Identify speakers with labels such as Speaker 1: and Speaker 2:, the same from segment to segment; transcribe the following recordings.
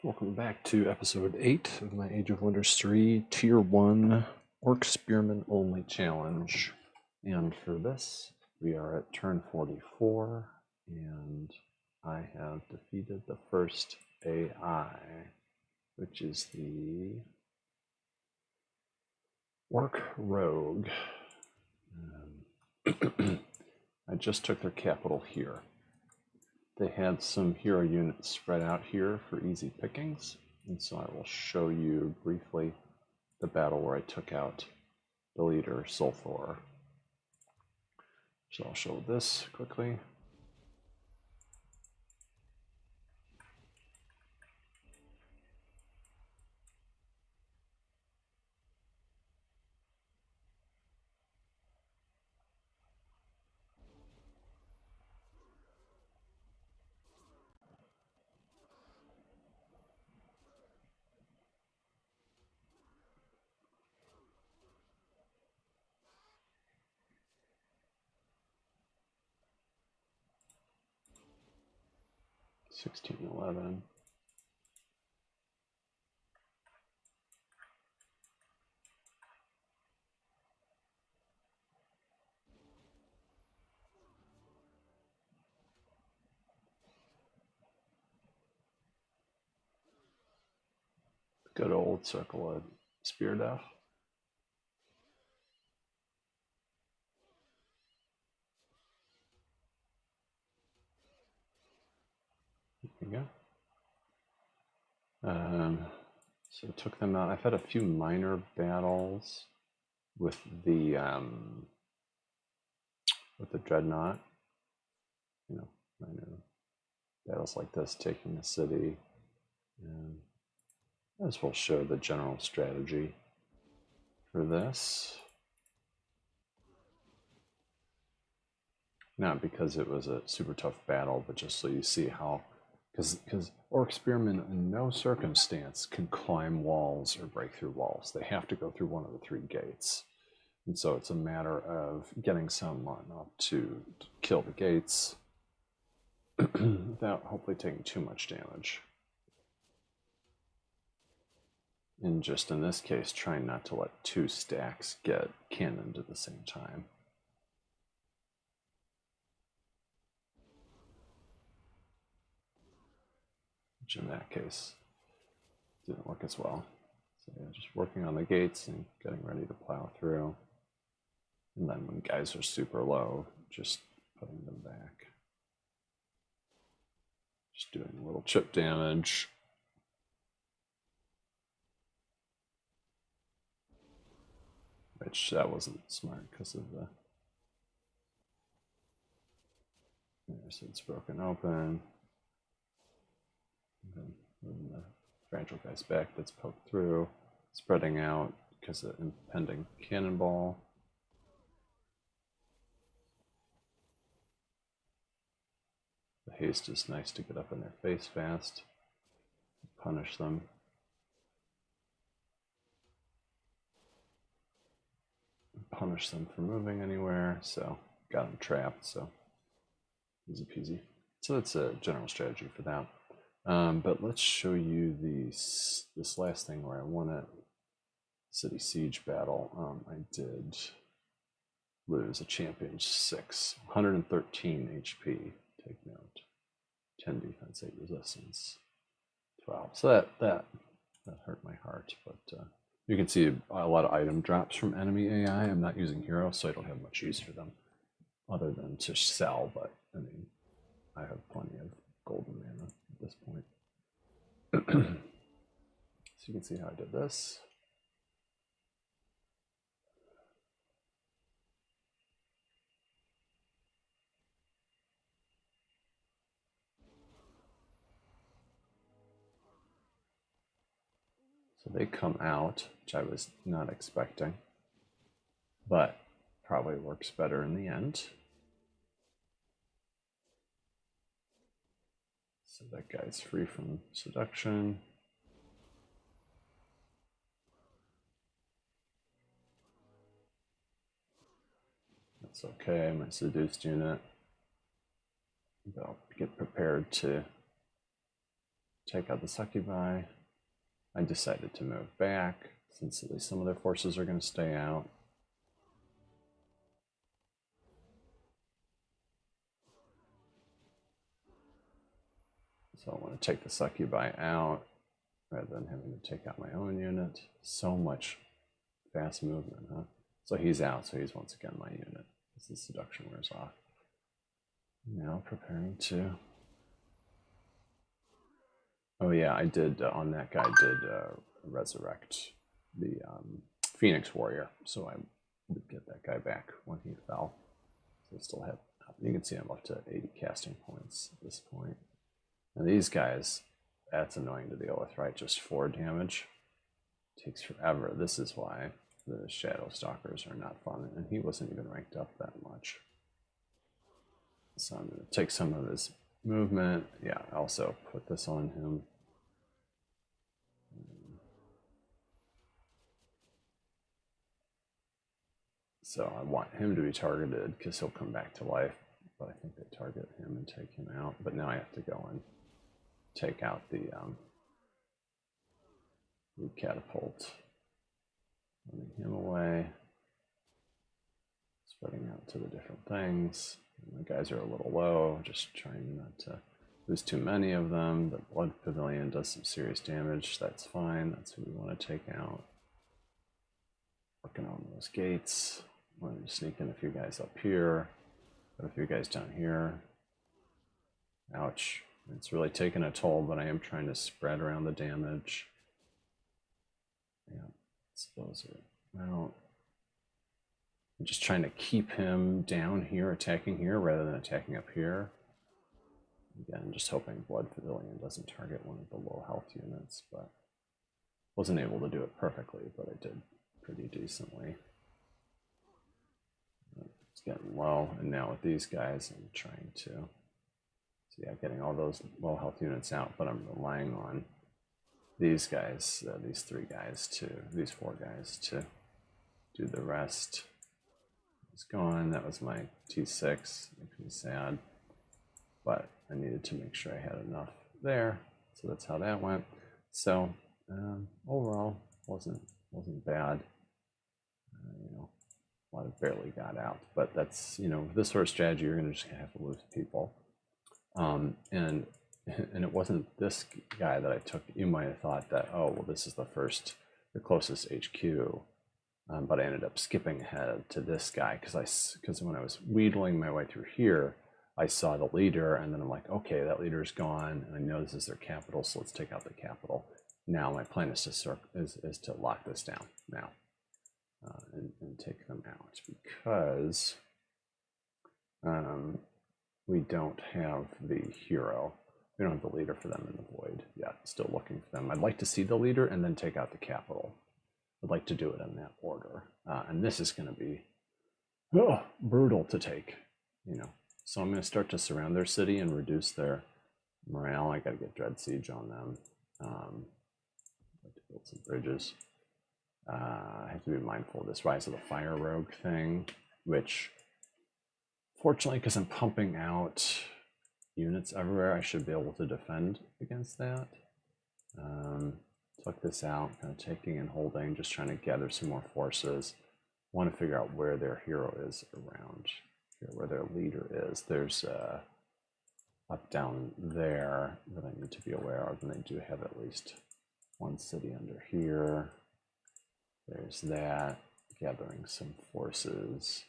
Speaker 1: Welcome back to episode 8 of my Age of Wonders 3 Tier 1 Orc Spearman only challenge. And for this, we are at turn 44, and I have defeated the first AI, which is the Orc Rogue. I just took their capital here. They had some hero units spread out here for easy pickings, and so I will show you briefly the battle where I took out the leader, Sulfur. So I'll show this quickly. $16.11. Good old circle of spear death. There you go. So took them out. I've had a few minor battles with the dreadnought. You know, minor battles like this, taking the city. And as we'll show the general strategy for this. Not because it was a super tough battle, but just so you see how, because Orc Spearmen in no circumstance can climb walls or break through walls. They have to go through one of the 3 gates. And so it's a matter of getting someone up to kill the gates without hopefully taking too much damage. And just in this case, trying not to let 2 stacks get cannoned at the same time. Which in that case didn't work as well. So yeah, just working on the gates and getting ready to plow through. And then when guys are super low, just putting them back. Just doing a little chip damage. Which that wasn't smart because of the... So it's broken open. And then moving the fragile guys back that's poked through. Spreading out because of impending cannonball. The haste is nice to get up in their face fast. Punish them. Punish them for moving anywhere, so got them trapped, so easy peasy. So that's a general strategy for that. But let's show you this last thing where I won a city siege battle. I did lose a champion 6, 113 HP, take note, 10 defense, 8 resistance, 12. So that hurt my heart, but you can see a lot of item drops from enemy AI. I'm not using heroes, so I don't have much use for them other than to sell, but I mean, I have plenty of golden mana at this point. So you can see how I did this. So they come out, which I was not expecting, but probably works better in the end. So that guy's free from seduction. That's okay, my seduced unit. They'll get prepared to take out the succubi. I decided to move back since at least some of their forces are going to stay out. So I want to take the succubi out rather than having to take out my own unit. So much fast movement, huh? So he's out, so he's once again my unit as the seduction wears off. Now preparing to... Oh yeah, I did, on that guy, did resurrect the Phoenix Warrior, so I would get that guy back when he fell. So I still have, you can see I'm up to 80 casting points at this point. And these guys, that's annoying to deal with, right? Just 4 damage. Takes forever. This is why the Shadow Stalkers are not fun, and he wasn't even ranked up that much. So I'm going to take some of his movement. Yeah, also put this on him. So I want him to be targeted because he'll come back to life, but I think they target him and take him out. But now I have to go and take out the catapult, running him away, spreading out to the different things. My guys are a little low, just trying not to lose too many of them. The Blood Pavilion does some serious damage. That's fine. That's who we want to take out. Working on those gates. Want to sneak in a few guys up here. Got a few guys down here. Ouch. It's really taken a toll, but I am trying to spread around the damage. Yeah, those are out. I'm just trying to keep him down here, attacking here, rather than attacking up here. Again, just hoping Blood Pavilion doesn't target one of the low health units, but wasn't able to do it perfectly, but I did pretty decently. It's getting low, and now with these guys, I'm trying to, so yeah, getting all those low health units out, but I'm relying on these guys, these 3 guys to, these 4 guys to do the rest. It's gone. That was my T6. Makes me sad, but I needed to make sure I had enough there. So that's how that went. So overall, wasn't bad. You know, a lot of barely got out, but that's, you know, with this sort of strategy, you're going to just have to lose people. And it wasn't this guy that I took. You might have thought that, oh, well, this is the closest HQ. But I ended up skipping ahead to this guy because when I was wheedling my way through here, I saw the leader, and then I'm like, okay, that leader's gone, and I know this is their capital, so let's take out the capital. Now my plan is to lock this down now and take them out because we don't have the hero. We don't have the leader for them in the void yet. Still looking for them. I'd like to see the leader and then take out the capital. I'd like to do it in that order, and this is going to be brutal to take, you know. So I'm going to start to surround their city and reduce their morale. I got to get Dread Siege on them. I have to build some bridges. I have to be mindful of this Rise of the Fire Rogue thing, which, fortunately, because I'm pumping out units everywhere, I should be able to defend against that. Took this out, kind of taking and holding, just trying to gather some more forces. Want to figure out where their hero is around here, where their leader is. There's up down there that I need to be aware of, and they do have at least one city under here. There's that, gathering some forces.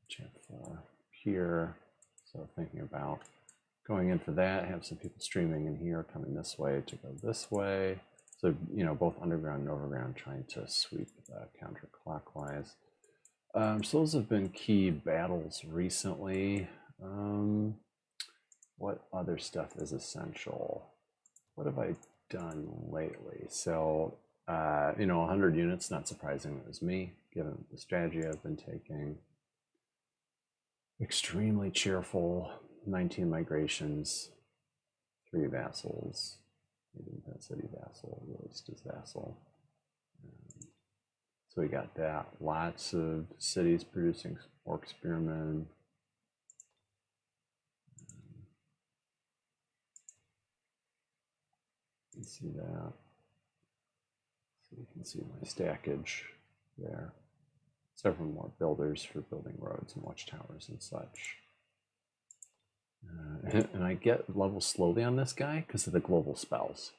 Speaker 1: Champ here, so thinking about going in for that. Have some people streaming in here, coming this way to go this way. So, you know, both underground and overground, trying to sweep counterclockwise. So those have been key battles recently. What other stuff is essential? What have I done lately? So, you know, 100 units, not surprising it was me, given the strategy I've been taking. Extremely cheerful, 19 migrations, 3 vassals. City vassal, released as vassal. So we got that. Lots of cities producing Orc Spearman. You can see that. So you can see my stackage there. Several more builders for building roads and watchtowers and such. And I get level slowly on this guy because of the global spells.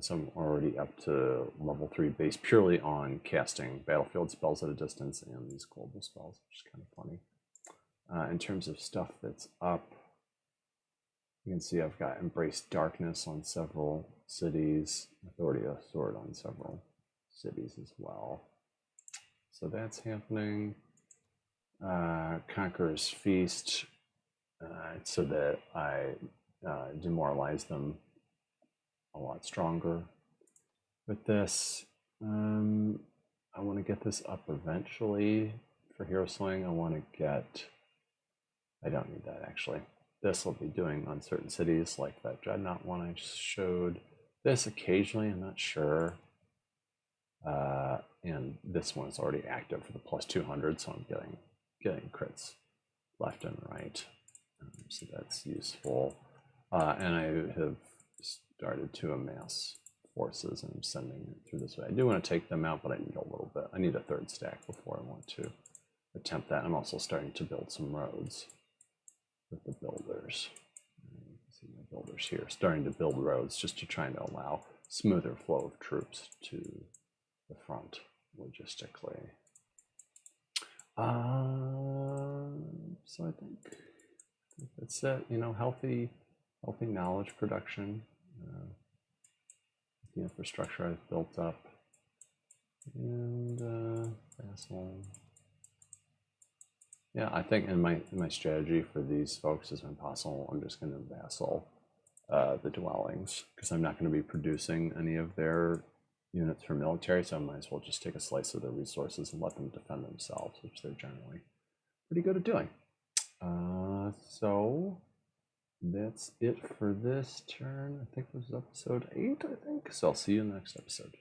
Speaker 1: So I'm already up to level 3 based purely on casting battlefield spells at a distance and these global spells, which is kind of funny. In terms of stuff that's up, you can see I've got Embrace Darkness on several cities, Authority of Sword on several cities as well. So that's happening. Conqueror's Feast, so that I demoralize them a lot stronger. With this, I want to get this up eventually for Hero Slaying. I don't need that actually. This will be doing on certain cities like that Dreadnought one I just showed. This occasionally, I'm not sure. And this one is already active for the plus 200, so I'm getting crits left and right. So that's useful. And I have started to amass forces and I'm sending it through this way. I do want to take them out, but I need a little bit. I need a third stack before I want to attempt that. I'm also starting to build some roads with the builders. You can see my builders here, starting to build roads just to try to allow smoother flow of troops to the front logistically. So I think that's it. You know, healthy knowledge production. The infrastructure I've built up, and vassal. Yeah, I think in my strategy for these folks is when possible, I'm just going to vassal the dwellings because I'm not going to be producing any of their units for military, so I might as well just take a slice of their resources and let them defend themselves, which they're generally pretty good at doing. So that's it for this turn. I think this is episode 8, I think. So I'll see you in the next episode.